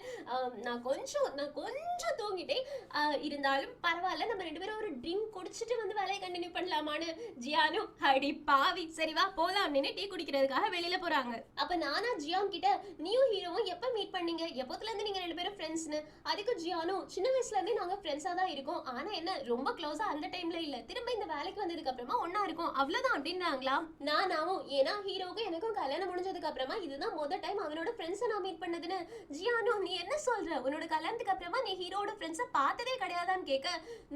நான் கொஞ்சம் தூங்கிட்டேன், இருந்தாலும் பரவாயில்ல நம்ம 2 பேரும் ஒரு ட்ரிங்க் குடிச்சிட்டு வந்து வேலையை கண்டினியூ பண்ணலாமான்னு. ஜியானு அடி பாவி சரி வா போலாம் போலாம் அப்படின்னு டீ குடிக்கிறதுக்காக வெளியில போறாங்க. அப்ப நானா ஜியான் கிட்ட நீயும் ஹீரோவும் எப்ப மீட் பண்ணீங்க, எப்போத்துல இருந்து நீங்க 2 பேரும் ஃப்ரெண்ட்ஸ்னு. அதுக்கு ஜியானும் சின்ன வயசுல இருந்தே நாங்க ஃப்ரெண்ட்ஸா தான் இருக்கோம், ஆனா என்ன ரொம்ப க்ளோஸா அந்த டைம்ல இல்ல, திரும்ப இந்த வேலைக்கு வந்ததுக்கு அப்புறமா ஒண்ணா இருக்கும் அவ்வளவுதான் அப்படின்றாங்களா. நானாவும் ஏன்னா ஹீரோவுக்கும் எனக்கும் கல்யாணம் முடிஞ்சதுக்கு அப்புறமா இதுதான் முதல் டைம் அவனோட ஃப்ரெண்ட்ஸை நான் மீட் பண்ணதுன்னு. ஜியானும் நீ என்ன சொல்ற, உன்னோட கல்யாணத்துக்கு அப்புறமா நீ ஹீரோட ஃப்ரெண்ட்ஸை பார்த்ததே கிடையாதான்னு கேட்க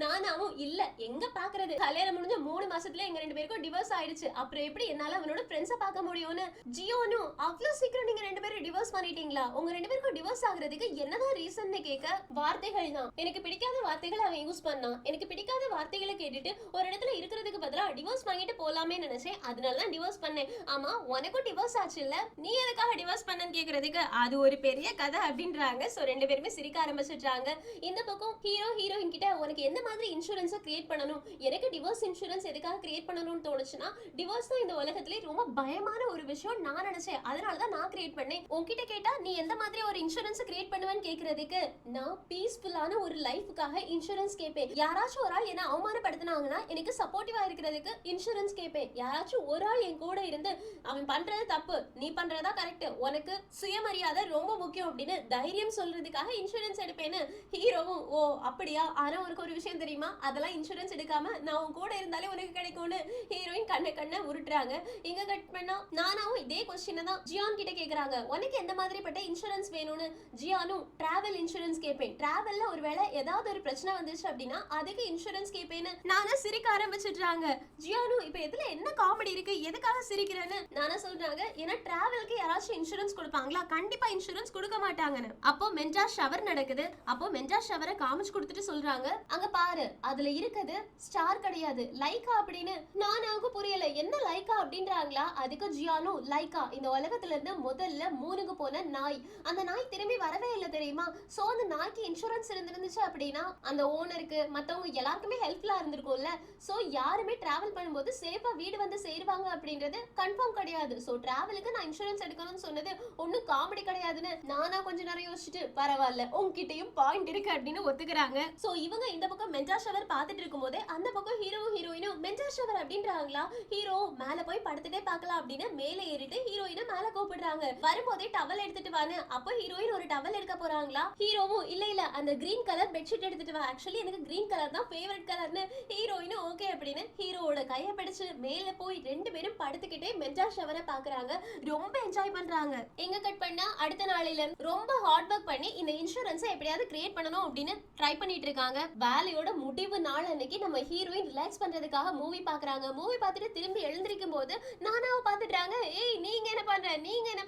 நானாவும் இல்ல எங்க பாக்குறது, கல்யாணம் முடிஞ்ச 3 மாசத்துல எங்க 2 பேருக்கும் டிவோர்ஸ் ஆயிடுச்சு, அப்புறம் எப்படி என்னால அவனோட ஃப்ரெண்ட்ஸை பார்க்க முடியும்னு. ஜியோனும் அவ்வளவு சீக்கிரம் நீங்க 2 பேரும் டிவோர்ஸ் பண்ணிட்டீங்களா, உங்க 2 பேருக்கும் டிவோர்ஸ் ஆகுறதுக்கு என்னதான் ரீசன் கேட்க வார்த்தைகள் தான், எனக்கு பிடிக்காத வார்த்தைகளை அவன் யூஸ் பண்ணான், எனக்கு பிடிக்காத வார்த்தைகளை கேட்டுட்டு ஒரு இடத்துல இருக்கிறதுக்கு பதிலா டிவோர்ஸ் வாங்கிட்டு போலாமே நினைச்சேன், அதனாலதான் டிவோர்ஸ் பண்ணேன். ஆமா உனக்கும் டிவோர்ஸ் ஆச்சு இல்ல, நீ எதுக்காக டிவோர்ஸ் பண்ணன்னு கேக்குறதுக்கு அது ஒரு பெரிய கதை அப்படின்றாங்க. சோ 2 பேருமே சிரிக்க ஆரம்பிச்சிட்டாங்க. இந்த பக்கம் ஹீரோ ஹீரோயின் கிட்ட உனக்கு எந்த மாதிரி இன்சூரன்ஸை கிரியேட் பண்ணணும், எனக்கு டிவோர்ஸ் இன்சூரன்ஸ் எதுக்காக கிரியேட் பண்ணணும்னு தோணுச்சுன்னா டிவோர்ஸ் தான் இந்த உலகத்திலே ரொம்ப பயமான ஒரு விஷயம் நான் நினைச்சேன், அதனாலதான் நான் கிரியேட் பண்ணேன். உன்கிட்ட கேட்டா நீ எந்த மாதிரி ஒரு இன்சூரன்ஸ் கிரியேட் பண்ணுவேன்னு கேக்குறதுக்கு நான் பீஸ்ஃபுல்லான ஒரு லைஃப்காக இன்சூரன்ஸ் கேட்பேன். யாராச்சும் ஒரு ஆள் என்ன அவமானப்படுத்தினாங்கன்னா எனக்கு சப்போர்ட்டிவா இருக்கிறதுக்கு இன்சூரன்ஸ் கேட்பேன். யாராச்சும் ஒரு ஆள் என் கூட இருந்து அவன் பண்றது தப்பு நீ பண்றதா கரெக்ட், உனக்கு சுயமரியாதை ரொம்ப முக்கியம் அப்படின்னு தைரியம் சொல்றதுக்காக இன்சூரன்ஸ் எடுப்பேன்னு. ஹீரோவும் ஓ அப்படியா, ஆனா உனக்கு ஒரு விஷயம் தெரியுமா, அதெல்லாம் இன்சூரன்ஸ் எடுக்காம நான் உன் கூட இருந்தாலே உனக்கு கிடைக்கும்னு ஹீரோயின் கண்ண உருட்டுறாங்க. இங்க கட் பண்ணா நானாவும் இதே கொஸ்டினை தான் ஜியான் கிட்ட கேக்குறாங்க, உனக்கு எந்த மாதிரிப்பட்ட இன்சூரன்ஸ் வேணும்னு. ஜியானும் டிராவல் இன்சூரன்ஸ் கேட்பேன், டிராவல்ல ஒருவேளை ஏதாவது ஒரு பிரச்சனை வந்துச்சு அப்படின்னா அதுக்கு இன்சூரன்ஸ் கேட்பேன்னு நானா சிரிக்க ஆரம்பிச்சிடுறாங்க. ஜியானு இப்ப எதுல என்ன காமெடி இருக்கு, எதுக்காக சிரிக்கிறேன்னு நானா சொல்றாங்க, ஏன்னா டிராவலுக்கு யாராச்சும் இன்சூரன்ஸ் கொடுப்பாங்களா, கண்டிப்பா இன்சூரன்ஸ் கொடுக்க மாட்டாங்கன்னு. அப்போ மென்ஜா ஷவர் நடக்குது, அப்போ மென்ஜா ஷவரை காமிச்சு கொடுத்துட்டு சொல்றாங்க, அங்க பாரு அதுல இருக்குது ஸ்டார் கிடையாது லைக்கா அப்படின்னு. நானாவுக்கு புரியல என்ன லைக்கா அப்படின்றாங்களா. அதுக்கு ஜியானு லைக்கா இந்த உலகத்துல இருந்து முதல்ல மூணுக்கு போன நாய், அந்த நாய் திரும்பி வரவே இல்லை தெரியுமா. சோ அந்த நாய்க்கு இன்சூரன்ஸ் இருந்துச்சு அப்படின்னா அந்த ஓனருக்கு மத்தவங்க எல்லாருக்குமே ஹெல்ப்ஃபுல்லா இருந்திருக்கும்ல. சோ யாருமே டிராவல் பண்ணும்போது சேஃபா வீடு வந்து சேருவாங்க அப்படின்றது கன்ஃபார்ம் கிடையாது. சோ டிராவலுக்கு நான் இன்சூரன்ஸ் எடுக்கணும்னு சொன்னது ஒன்னும் காமெடி கிடையாதுன்னு நானா கொஞ்ச நேரம் யோசிச்சுட்டு பரவாயில்ல உங்ககிட்டயும் பாயிண்ட் இருக்கு அப்படின்னு ஒத்துக்கிறாங்க. சோ இவங்க இந்த பக்கம் மென்ஜா ஷவர் பார்த்துட்டு இருக்கும் போதே அந்த பக்கம் ஹீரோவும் ஹீரோயினும் மென்ஜா ஷவர் அப்படின்றாங்களா. ஹீரோ மேல போய் படுத்துட்டே பார்க்கலாம் அப்படின்னு மேல ஏறிட்டு ஹீரோயினை மேல கூப்பிடுறாங்க. வரும்போதே டவல் எடுத்துட்டு வான்னு. அப்போ ஹீரோயின் ஒரு டவல் எடுக்க போறாங்களா. ஹீரோவும் இல்ல இல்ல அந்த கிரீன் கலர் பெட்ஷீட் எடுத்துட்டு வா, ஆக்சுவலி எனக்கு கிரீன் கலர் தான் ஃபேவரட் கலர்னு. ஹீரோயினும் ஓகே அப்படின்னு ஹீரோவோட கையை பிடிச்சு மேல போய் 2 பேரும் படுத்துக்கிட்டே மென்ஜா ஷவரை பாக்குறாங்க, ரொம்ப என்ஜாய் பண்றாங்க. எங்க கட் பண்ணா அடுத்த நாளையில ரொம்ப ஹார்ட் ஒர்க் பண்ணி இந்த இன்சூரன்ஸை எப்படியாவது கிரியேட் பண்ணணும் அப்படின்னு ட்ரை பண்ணிட்டு இருக்காங்க. வேலையோட முடிவு நாள் அன்னைக்கு நம்ம ஹீரோயின் ரிலாக்ஸ் பண்றதுக்காக மூவி பாக்குறாங்க. மூவி பார்த்துட்டு திரும்பி எழுந்திருக்கும் போது நானாவை பாத்துட்டாங்க, ஏய் நீங்க என்ன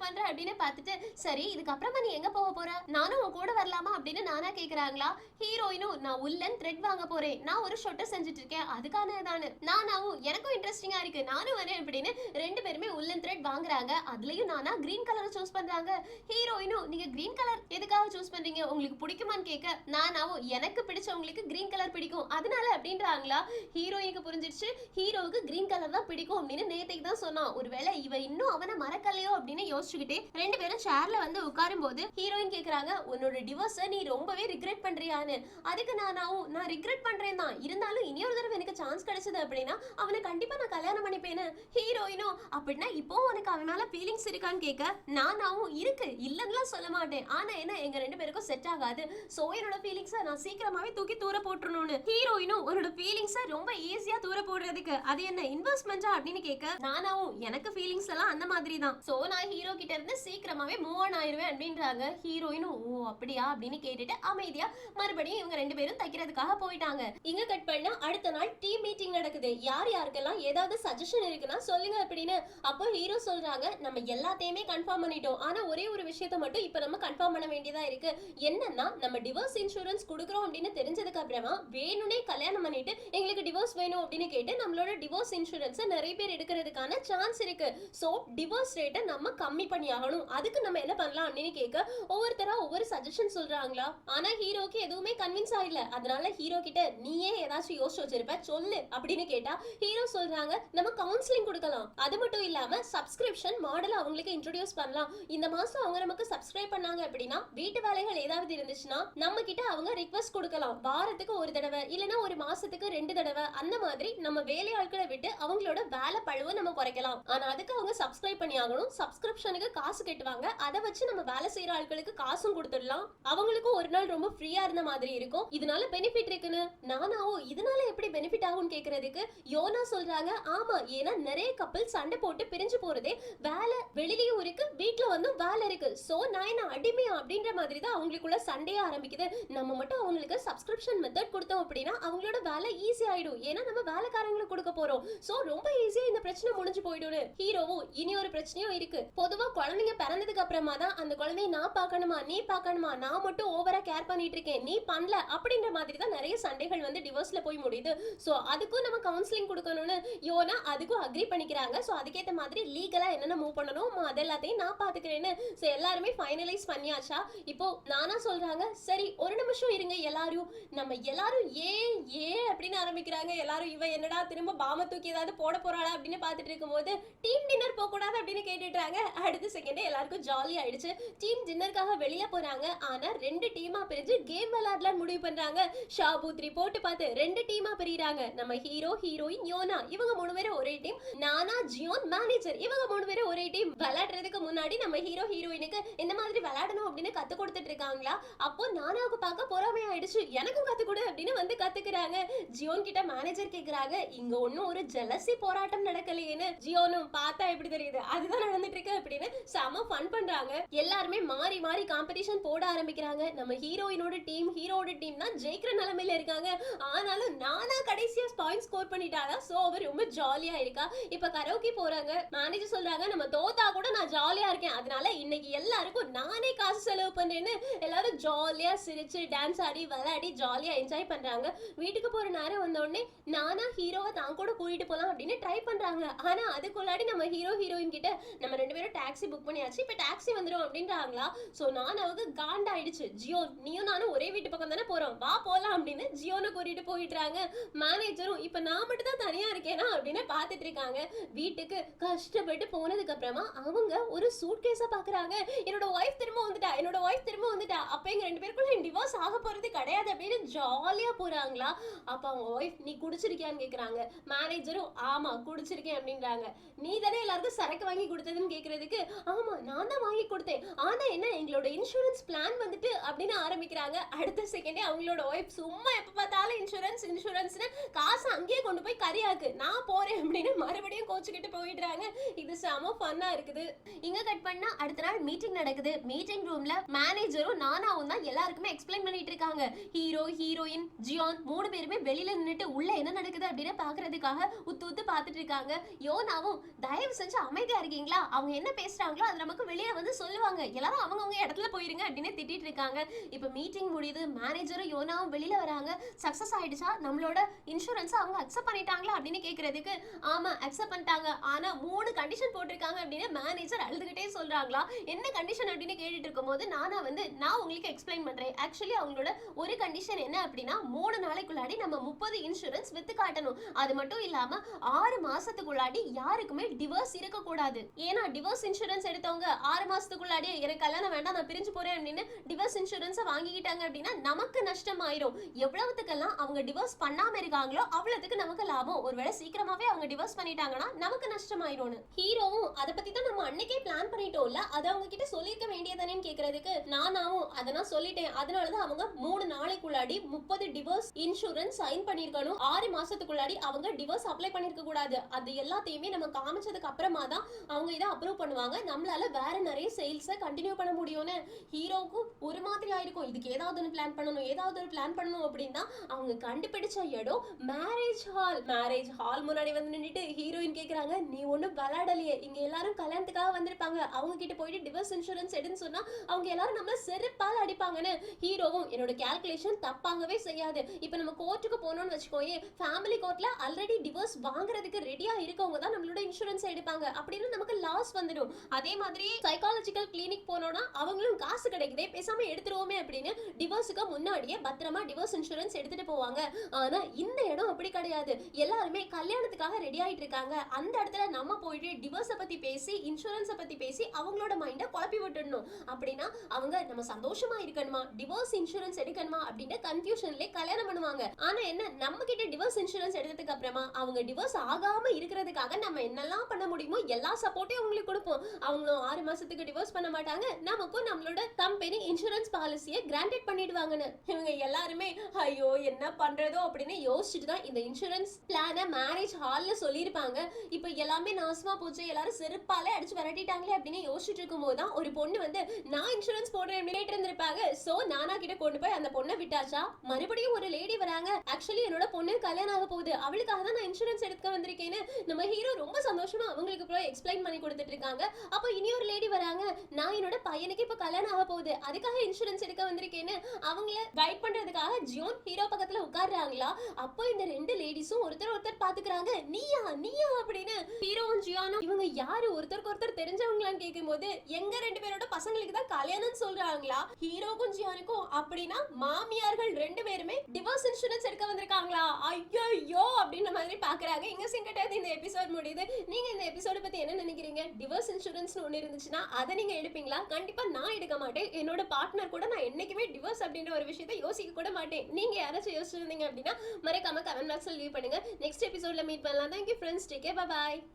பண்ற அப்படின்னு பார்த்துட்டு சரி இதுக்கப்புறமா நீ எங்க போக போற, நானும் உன் கூட வரலாமா அப்படின்னு நானா கேக்குறாங்களா. ஹீரோயினும் நான் உள்ளன் த்ரெட் வாங்க போறேன், நான் ஒரு ஷொட்டை செஞ்சுட்டு இருக்கேன் அதுக்கான தானு. நானாவும் எனக்கும் இன்ட்ரெஸ்டிங்கா இருக்கு நானும் வரேன் அப்படின்னு 2 பேருமே உள்ளன் த்ரெட் வாங்குறாங்க. அதுலயும் நானா கிரீன் கலர் சூஸ் பண்றாங்க. ஹீரோயினும் நீங்க கிரீன் கலர் எதுக்காக சூஸ் பண்றீங்க, உங்களுக்கு பிடிக்குமான்னு கேட்க நானாவும் எனக்கு பிடிச்சவங்களுக்கு கிரீன் கலர் பிடிக்கும் அதனால அப்படின்றாங்களா. ஹீரோயினுக்கு புரிஞ்சிருச்சு ஹீரோவுக்கு கிரீன் கலர் தான் பிடிக்கும் அப்படின்னு நேத்தைக்கு தான் சொன்னான். ஒருவேளை இவ இன்னும் அவனை மறக்கலையோ அப்படின்னு யோசிச்சுக்கிட்டே 2 பேரும் சேர்ல வந்து உட்காரும் போது ஹீரோயின் கேக்குறாங்க, உன்னோட டிவோர்ஸை நீ ரொம்பவே ரிக்ரெட் பண்றியான்னு. அதுக்கு நானாவும் நான் ரிக்ரெட் பண்றேன் தான், இருந்தாலும் இனியொரு தடவை எனக்கு சான்ஸ் கிடைச்சது அப்படின்னா அவனை கண்டிப்பா நான் கல்யாணம் பண்ணிப்பேன்னு. ஹீரோயினும் அப்படின்னா இப்போ உனக்கு அவன் மேல ஃபீலிங்ஸ் இருக்கான்னு கேட்க நானாவும் இருக்கு இல்லன்னுலாம் சொல்ல மாட்டேன், ஆனா என்ன எங்க 2 பேருக்கும் செட் ஆகாது, சோ என்னோட ஃபீலிங்ஸை நான் சீக்கிரமாவே தூக்கி தூர போட்டுறணும்னு. ஹீரோயினும் உன்னோட ஃபீலிங்ஸை ரொம்ப ஈஸியா தூர போடுறதுக்கு அது என்ன இன்வெஸ்ட்மெண்டா அப்படின்னு கேட்க நானாவும் எனக்கு ஃபீலிங்ஸ் எல்லாம் அந்த மாதிரி தான், சோ நான் ஹீரோ கிட்ட இருந்து சீக்கிரமாவே மூவ் ஆன் ஆயிருவேன் அப்படின்றாங்க. ஹீரோயினும் ஓ அப்படியா அப்படின்னு கேட்டுட்டு அமைதியா மறுபடியும் இவங்க 2 பேரும் தைக்கிறதுக்காக போயிட்டாங்க. இங்க கட் பண்ணா அடுத்த நாள் டீம் மீட்டிங் நடக்குது. யார் யாருக்கெல்லாம் ஏதாவது சஜஷன் இருக்குன்னா சொல்லுங்க அப்படின்னு. அப்போ ஹீரோ சொல்றாங்க, நம்ம எல்லாத்தையுமே கன்ஃபார்ம் பண்ணிட்டோம், ஆனா ஒரே ஒரு விஷயத்தை மட்டும் இப்ப நம்ம கன்ஃபார்ம் பண்ண வேண்டியதா இருக்கு. என்னன்னா நம்ம டிவோர்ஸ் இன்சூரன்ஸ் கொடுக்குறோம் அப்படின்னு தெரிஞ்சதுக்கு அப்புறமா வேணும்னே கல்யாணம் பண்ணிட்டு எங்களுக்கு டிவோர்ஸ் வேணும் அப்படின்னு கேட்டு நம்மளோட டிவோர்ஸ் இன்சூரன்ஸை நிறைய பேர் எடுக்கிறதுக்கான சான்ஸ் இருக்கு. சோ டிவோர்ஸ் ரேட்டை நம்ம கம்மி பண்ணி ஆகணும், அதுக்கு நம்ம என்ன பண்ணலாம் அப்படின்னு கேட்க ஒவ்வொருத்தரா ஒவ்வொரு சஜஷன் சொல்றாங்களா. ஆனா ஹீரோக்கு எதுவுமே கன்வின்ஸ் ஆகல. அதனால ஹீரோ கிட்ட நீயே ஏதாச்சும் யோசிச்சு வச்சிருப்ப சொல்லு அப்படின்னு கேட்டா ஹீரோ சொல்றாங்க, நம்ம கவுன்சிலிங் கொடுக்கலாம், அது மட்டும் இல்லாம சப்ஸ்கிரிப்ஷன் மாடல் அவங்களுக்கு இன்ட்ரோடியூஸ் பண்ணலாம். இந்த மாசம் அவங்க நமக்கு சப்ஸ்கிரைப் பண்ணாங்க அப்படின்னா வீட்டு வேலைகள் ஏதாவது இருந்துச்சுன்னா நம்ம கிட்ட அவங்க ரிக்வெஸ்ட் கொடுக்கலாம், வாரத்துக்கு ஒரு தடவை இல்லைன்னா ஒரு மாசத்துக்கு 2 தடவை, அந்த மாதிரி நம்ம வேலையாட்களை விட்டு அவங்களோட வேலை பழுவை நம்ம குறைக்கலாம் குறைக்கலாம். ஆனா அதுக்கு அவங்க சப்ஸ்கிரைப் பண்ணி ஆகணும். சப்ஸ்கிரிப்ஷனுக்கு காசு கட்டுவாங்க. அதை வச்சு நம்ம வேலை செய்யற ஆட்களுக்கு காசும் கொடுத்துடலாம். அவங்களுக்கும் ஒரு நாள் ரொம்ப ஃப்ரீயா இருந்த மாதிரி இருக்கும். இதனால பெனிஃபிட் இருக்குன்னு நானாவோ இதனால எப்படி பெனிஃபிட் ஆகும்னு கேக்குறதுக்கு யோனா சொல்றாங்க, ஆமா, ஏன்னா நிறைய கப்பல் சண்டை போட்டு பிரிஞ்சு போறதே வேலை வெளியிலயும் இருக்கு, வீட்டுல வந்து வேலை இருக்கு. சோ நான் என்ன அடிமையா அப்படின்ற மாதிரி தான் அவங்களுக்குள்ள சண்டையே ஆரம்பிக்குது. நம்ம மட்டும் அவங்களுக்கு சப்ஸ்கிரிப்ஷன் மெத்தட் கொடுத்தோம் அப்படின்னா அவங்களோட வேலை ஈஸி ஆயிடும். ஏன்னா நம்ம வேலைக்காரங்களுக்கு கொடுக்க போறோம். சோ ரொம்ப ஈஸியா இந்த பிரச்சனை முடிஞ்சு போயிடும். ஹீரோவும் இனி ஒரு பிரச்சனையும் இருக்கு. பொதுவா குழந்தைங்க பிறந்ததுக்கு அப்புறமா தான் அந்த குழந்தைய நான் பார்க்கணுமா நீ பார்க்கணுமா, நான் மட்டும் ஓவரா கேர் பண்ணிட்டு இருக்கேன் நீ பண்ணல அப்படின்ற மாதிரி தான் நிறைய சண்டைகள் வந்து டிவோர்ஸ்ல போய் முடியுது. சோ அதுக்கும் நம்ம கவுன்சிலிங் கொடுக்கணும்னு யோனா அதுக்கும் அக்ரி பண்ணிக்கிறாங்க. சோ அதுக்கேற்ற மாதிரி லீகலா என்னென்ன மூவ் பண்ணணும் அதெல்லாத்தையும் நான் பாத்துக்கிறேன்னு சோ எல்லாருமே ஃபைனலைஸ் பண்ணியாச்சா. இப்போ நானா சொல்றாங்க, சரி ஒரு நிமிஷம் இருங்க எல்லாரும், நம்ம எல்லாரும் ஏ அப்படின்னு ஆரம்பிக்கிறாங்க. எல்லாரும் இவ என்னடா திரும்ப பாம தூக்கி ஏதாவது போட போறாளா அப்படின்னு பாத்துட்டு இருக்கும்போது டீம் டின்னர் போக கூடாது அப்படின்னு கேட்டுட்டாங்க. அடுத்த செகண்டே எல்லாருக்கும் ஜாலி ஆயிடுச்சு. டீம் டின்னருக்காக வெளியில போறாங்க. ஆனா ரெண்டு டீமா பிரிஞ்சு கேம் விளையாடலாம் முடிவு பண்றாங்க. ஷாபு 3 போட்டு பார்த்து ரெண்டு டீமா பிரிறாங்க. நம்ம ஹீரோ ஹீரோயின் யோனா இவங்க 3 பேரும் ஒரே டீம், நானா ஜியோன் மேனேஜர் இவங்க 3 பேரும் ஒரே டீம். விளையாடுறதுக்கு முன்னாடி நம்ம ஹீரோ ஹீரோயினுக்கு இந்த மாதிரி விளையாடணும் அப்படின்னு கத்து கொடுத்துட்டு இருக்காங்களா. அப்போ நானாவுக்கு பார்க்க பொறாமை ஆயிடுச்சு, எனக்கும் கத்து கொடு அப்படின்னு வந்து கத்துக்கிறாங்க. ஜியோன் கிட்ட மேனேஜர் கேக்குறாங்க, இங்க ஒன்னும் ஒரு ஜெலசி போராட்டம் நடக்கலையேன்னு. ஜியோனும் பார்த்தா எப்படி தெரியுது அதுதான் நடந்துட்டு இருக்கு அப்படின்னு செம ஃபன் பண்றாங்க. எல்லாருமே மாறி மாறி காம்படிஷன் போட ஆரம்பிக்கிறாங்க. நம்ம ஹீரோயினோட டீம் ஹீரோட டீம் தான் ஜெயிக்கிற நிலைமையில இருக்காங்க. ஆனாலும் நானா கடைசியா பாயிண்ட் ஸ்கோர் பண்ணிட்டாளா. சோ அவர் ரொம்ப ஜாலியா இருக்கா. இப்ப கரோக்கி போறாங்க. மேனேஜர் சொல்றாங்க, நம்ம தோத்தா கூட நான் ஜாலியா இருக்கேன், அதனால இன்னைக்கு எல்லாருக்கும் நானே காசு செலவு பண்றேன்னு எல்லாரும் ஜாலியா சிரிச்சு டான்ஸ் ஆடி விளையாடி ஜாலியா என்ஜாய் பண்றாங்க. வீட்டுக்கு போற நேரம் வந்த உடனே நானா ஹீரோவை தான் கூட கூட்டிட்டு போலாம் அப்படின்னு ட்ரை பண்றாங்க. ஆனா அதுக்குள்ளாடி நம்ம ஹீரோ ஹீரோயின் கிட்ட நம்ம 2 பேரும் டாக்ஸி புக் பண்ணியாச்சு, இப்ப டாக்ஸி வந்துரும் அப்படின்றாங்களா. சோ நானாவுக்கு காண்டாயிடுச்சு, ஜியோ நீயும் நானும் ஒரே வீட்டு பக்கம் தானே போறோம் வா போலாம் அப்படின்னு ஜியோனை கூட்டிட்டு போயிட்டாங்க. மேனேஜரும் இப்ப நான் மட்டும் தான் தனியா இருக்கேனா அப்படின்னு பாத்துட்டு இருக்காங்க. வீட்டுக்கு கஷ்டப்பட்டு போனதுக்கு அப்புறமா அவங்க ஒரு சூட்கேஸ பாக்குறாங்க. என்னோட ஒய்ஃப் திரும்ப வந்துட்டா, என்னோட ஒய்ஃப் திரும்ப வந்துட்டா, அப்ப எங்க 2 பேருக்குள்ள டிவோர்ஸ் ஆக போறது கிடையாது அப்படின்னு ஜாலியா போறாங்களா. அப்ப அவங்க ஒய்ஃப் நீ குடிச்சிருக்கியான்னு கேக்குறாங்க. மேனேஜரும் ஆமா குடிச்சிருக்கேன் அப்படின்றாங்க. நீ தானே எல்லாருக்கும் சரக்கு வாங்கி கொடுத்ததுன்னு கேக்குறதுக்கு ஆமா நான் தான் வாங்கி கொடுத்தேன், ஆனா என்ன எங்களோட இன்சூரன்ஸ் பிளான் வந்துட்டு அப்படின்னு ஆரம்பிக்கிறாங்க. அடுத்த செகண்டே அவங்களோட ஒய்ஃப் சும்மா எப்ப பார்த்தாலும் இன்சூரன்ஸ் இன்சூரன்ஸ்னு காசு அங்கேயே கொண்டு போய் கரியாக்கு நான் போறேன் அப்படின்னு மறுபடியும் கோச்சுக்கிட்டு போயிடுறாங்க. இது செம ஃபன்னா இருக்குது. இங்க கட் பண்ணா அடுத்த நாள் மீட்டிங் நடக்குது. மீட்டிங் ரூம்ல மேனேஜரும் நானாவும் தான் எல்லாருக்குமே எக்ஸ்பிளைன் பண்ணிட்டு இருக்காங்க. ஹீரோ ஹீரோயின் ஜியான் 3 பேருமே வெளியில நின்னுட்டு உள்ள என்ன நடக்குது அப்படின்னு பாக்குறதுக்காக உத்து உத்து பாத்துட்டு இருக்காங்க. யோனாவும் தயவு செஞ்சு அமைதியா இருக்கீங்களா, அவங்க என்ன பேசுறாங்களோ அது நமக்கு வெளியே வந்து சொல்லுவாங்க, எல்லாரும் அவங்கவங்க இடத்துல போயிருங்க அப்படின்னு திட்டிட்டு இருக்காங்க. இப்ப மீட்டிங் முடியுது. மேனேஜரும் யோனாவும் வெளியில வராங்க. சக்சஸ் ஆயிடுச்சா, நம்மளோட இன்சூரன்ஸ் அவங்க அக்செப்ட் பண்ணிட்டாங்களா அப்படின்னு கேக்குறதுக்கு ஆமா அக்செப்ட் பண்ணிட்டாங்க, ஆனா 3 கண்டிஷன் போட்டிருக்காங்க அப்படின்னு மேனேஜர் அழுதுகிட்டே சொல்றாங்களா. என்ன கண்டிஷன் அப்படின்னு கேட்டுட்டு இருக்கும்போது நானா வந்து நான் உங்களுக்கு எக்ஸ்பிளைன் பண்றேன். ஆக்சுவலி அவங்களோட ஒரு கண்டிஷன் என்ன அப்படின்னா 3 நாளைக்குள்ளாடி நம்ம 30 இன்சூரன்ஸ் வித்து காட்டணும். அது மட்டும் இல்லாம 6 மாசத்துக்குள்ளாடி யாருக்குமே டிவோர்ஸ் இருக்க கூடாது. ஏன்னா டிவோர்ஸ் இன்சூரன்ஸ் எடுத்தவங்க 6 மாசத்துக்குள்ளாடி எனக்கு கல்யாணம் வேண்டாம் நான் பிரிஞ்சு போறேன் அப்படின்னு டிவோர்ஸ் இன்சூரன்ஸ் வாங்கிக்கிட்டாங்க அப்படின்னா நமக்கு நஷ்டம் ஆயிரும். எவ்வளவுத்துக்கெல்லாம் அவங்க டிவோர்ஸ் பண்ணாம இருக்காங்களோ அவ்வளவுக்கு நமக்கு லாபம். ஒருவேளை சீக்கிரமாவே அவங்க டிவோர்ஸ் பண்ணிட்டாங்கன்னா நமக்கு நஷ்டம் ஆயிரும். ஹீரோவும் அதை பத்தி தான் நம்ம அன்னைக்கே பிளான் பண்ணிட்டோம்ல, அதை அவங்க கிட்ட சொல்லிருக்க வேண்டியதானேன்னு கேக்குறதுக்கு நானாவும் அதை நான் சொல்லிட்டேன், அதனாலதான் அவங்க 3 நாளைக்குள்ளாடி 30 டிவோர்ஸ் இன்சூரன்ஸ் சைன் பண்ணிருக்கணும். 6 மாசத்துக்குள்ளாடி அவங்க டிவோர்ஸ் அப்ளை பண்ணிருக்க கூடாது. அது எல்லாத்தையுமே நம்ம காமிச்சதுக்கு அப்புறமா தான் அவங்க இதை அப்ரூவ் பண்ணுவாங்க. நம்மளால வேற நிறைய சேல்ஸை கண்டினியூ பண்ண முடியும்னு ஹீரோவுக்கு ஒரு மாதிரி ஆயிருக்கும். இதுக்கு ஏதாவது ஒரு பிளான் பண்ணணும் அப்படின்னா அவங்க கண்டுபிடிச்ச இடம் மேரேஜ் ஹால். மேரேஜ் ஹால் முன்னாடி வந்து நின்னுட்டு ஹீரோயின் கேக்குறாங்க, நீ ஒண்ணும் விளையாடலையே, இங்க எல்லாரும் கல்யாணத்துக்காக வந்திருப்பாங்க, அவங்க கிட்ட போயிட்டு டிவோர்ஸ் இன்சூரன்ஸ் எடுன்னு சொன்னா அவங்க எல்லாரும் நம்மள செருப்பால் அடிப்பாங்கன்னு. ஹீரோவும் என்னோட கால்குலேஷன் தப்பாகவே செய்யாது, இப்ப நம்ம கோர்ட்டுக்கு போனோம்னு வச்சுக்கோயே, ஃபேமிலி கோர்ட்ல ஆல்ரெடி டிவோர்ஸ் வாங்குறதுக்கு ரெடியா இருக்கவங்க தான் நம்மளோட இன்சூரன்ஸ் எடுப்பாங்க, அப்படின்னு நமக்கு லாஸ் வந்துடும். அதே மாதிரி சைக்காலஜி சைக்காலஜிக்கல் கிளினிக் போனோம்னா அவங்களும் காசு கிடைக்குதே, பேசாம எடுத்துருவோமே அப்படின்னு டிவோர்ஸுக்கு முன்னாடியே பத்திரமா டிவோர்ஸ் இன்சூரன்ஸ் எடுத்துட்டு போவாங்க. ஆனா இந்த இடம் அப்படி கிடையாது. எல்லாருமே கல்யாணத்துக்காக ரெடி ஆயிட்டு இருக்காங்க. அந்த இடத்துல நம்ம போயிட்டு டிவோர்ஸ பத்தி பேசி இன்சூரன்ஸ பத்தி பேசி அவங்களோட மைண்ட குழப்பி விட்டுடணும். அப்படின்னா அவங்க நம்ம சந்தோஷமா இருக்கணுமா, டிவோர்ஸ் இன்சூரன்ஸ் எடுக்கணுமா அப்படின்னு கன்ஃபியூஷன்ல கல்யாணம் பண்ணுவாங்க. ஆனா என்ன, நம்ம கிட்ட டிவோர்ஸ் இன்சூரன்ஸ் எடுத்ததுக்கு அப்புறமா அவங்க டிவோர்ஸ் ஆகாம இருக்கிறதுக்காக நம்ம என்னெல்லாம் பண்ண முடியுமோ எல்லா சப்போர்ட்டையும் அவங்களுக்கு கொடுப்போம். அவங்களும் 6 மாசத்துக்கு டிவோர்ஸ் பண்ண மாட்டாங்க, நமக்கும் நம்மளோட கம்பெனி இன்சூரன்ஸ் பாலிசியை கிராண்டட் பண்ணிடுவாங்கன்னு. இவங்க எல்லாருமே ஐயோ என்ன பண்றதோ அப்படின்னு யோசிச்சுட்டு தான் இந்த இன்சூரன்ஸ் பிளான மேரேஜ் ஹால்ல சொல்லியிருப்பாங்க. இப்போ எல்லாமே நாசமா போச்சு, எல்லாரும் செருப்பாலே அடிச்சு விரட்டிட்டாங்களே அப்படின்னு யோசிச்சுட்டு இருக்கும்போது தான் ஒரு பொண்ணு வந்து நான் இன்சூரன்ஸ் போடுறேன் கேட்டு இருந்திருப்பாங்க. சோ நானா கிட்ட கொண்டு போய் அந்த பொண்ணை விட்டாச்சா. மறுபடியும் ஒரு லேடி வராங்க, ஆக்சுவலி என்னோட பொண்ணு கல்யாணம் ஆக போகுது, அவளுக்காக தான் நான் இன்சூரன்ஸ் எடுக்க வந்திருக்கேன்னு நம்ம ஹீரோ ரொம்ப சந்தோஷமா அவங்களுக்கு அப்புறம் எக்ஸ்பிளைன் பண்ணி கொடுத்துட்டு இருக்காங்க. அப்போ இனி ஒரு லேடி வராங்க, நான் என்னோட பையனுக்கு இப்ப கல்யாணம் ஆக போகுது, அதுக்காக இன்சூரன்ஸ் எடுக்க வந்திருக்கேன்னு அவங்கள கைட் பண்றதுக்காக ஜியோன் ஹீரோ பக்கத்துல உட்கார்றாங்களா. அப்போ இந்த 2 லேடிஸும் ஒருத்தர் பாத்துக்கிறாங்க, நீயா நீயா அப்படின்னு. ஹீரோவும் ஜியோனும் இவங்க யாரு, ஒருத்தருக்கு ஒருத்தர் தெரிஞ்சவங்களான்னு கேட்கும்போது எங்க 2 பேரோட பசங்களுக்கு தான் கல்யாணம் சொல்றாங்களா. ஹீரோக்கும் ஜியோனுக்கும் அப்படின்னா மாமியார்கள் 2 பேருமே டிவோர்ஸ் இன்சூரன்ஸ் எடுக்க வந்திருக்காங்களா. ஐயோ அப்படின்ற மாதிரி பாக்குறாங்க. இங்க சிங்கட்டாது இந்த எபிசோட் முடியுது. நீங்க இந்த எபிசோட பத்தி என்ன நினைக்கிறீங்க? டிவோர்ஸ் இன்சூரன்ஸ் ஒன்னு இருந்துச்சுன்னா அதை நீங்க எடுப்பீங்களா? கண்டிப்பா நான் எடுக்க மாட்டேன். என்னோட பார்ட்னர் கூட நான் என்னைக்குமே டிவோர்ஸ் அப்படின்ற ஒரு விஷயத்தை யோசிக்க கூட மாட்டேன். நீங்க யாராச்சும் யோசிச்சிருந்தீங்க அப்படின்னா மறக்காம கமெண்ட் பாக்ஸ்ல லீவ் பண்ணுங்க. நெக்ஸ்ட் எபிசோட்ல மீட் பண்ணலாம். Thank you friends. Take care. Bye bye.